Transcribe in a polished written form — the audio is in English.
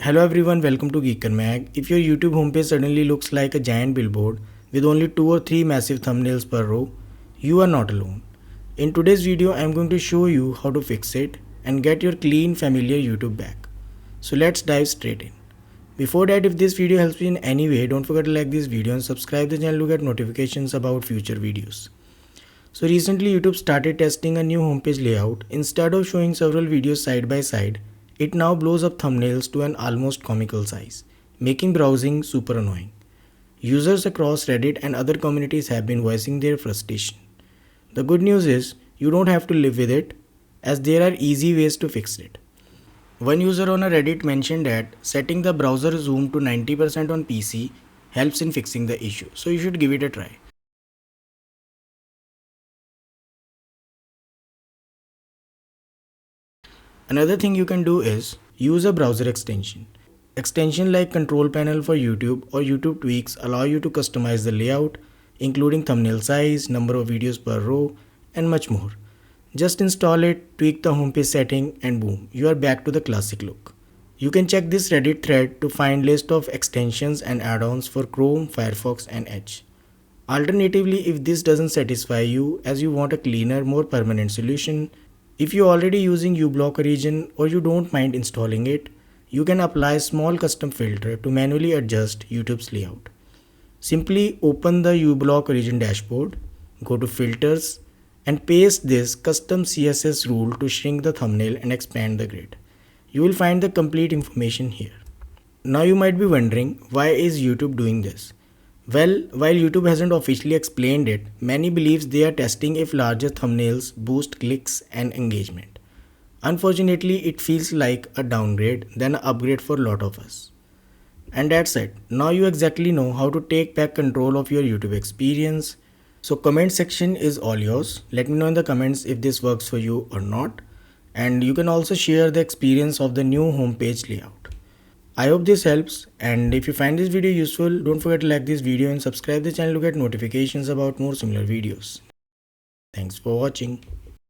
Hello everyone, welcome to geekermag. If your YouTube homepage suddenly looks like a giant billboard with only 2 or 3 massive thumbnails per row, you are not alone. In today's video, I am going to show you how to fix it and get your clean, familiar YouTube back. So let's dive straight in. Before that, if this video helps you in any way, don't forget to like this video and subscribe the channel to get notifications about future videos. So recently YouTube started testing a new homepage layout. Instead of showing several videos side by side, it now blows up thumbnails to an almost comical size, making browsing super annoying. Users across Reddit and other communities have been voicing their frustration. The good news is you don't have to live with it, as there are easy ways to fix it. One user on a Reddit mentioned that setting the browser zoom to 90% on PC helps in fixing the issue, so you should give it a try. Another thing you can do is use a browser extension. Extension like Control Panel for YouTube or YouTube Tweaks allow you to customize the layout, including thumbnail size, number of videos per row, and much more. Just install it, tweak the homepage setting, and boom, you are back to the classic look. You can check this Reddit thread to find list of extensions and add-ons for Chrome, Firefox, and Edge. Alternatively, if this doesn't satisfy you as you want a cleaner, more permanent solution, if you're already using uBlock region or you don't mind installing it, you can apply a small custom filter to manually adjust YouTube's layout. Simply open the uBlock region dashboard, go to filters, and paste this custom CSS rule to shrink the thumbnail and expand the grid. You will find the complete information here. Now you might be wondering, why is YouTube doing this? Well, while YouTube hasn't officially explained it, many believe they are testing if larger thumbnails boost clicks and engagement. Unfortunately, it feels like a downgrade than an upgrade for a lot of us. And that's it. Now you exactly know how to take back control of your YouTube experience. So comment section is all yours. Let me know in the comments if this works for you or not. And you can also share the experience of the new homepage layout. I hope this helps, and if you find this video useful, don't forget to like this video and subscribe the channel to get notifications about more similar videos. Thanks for watching.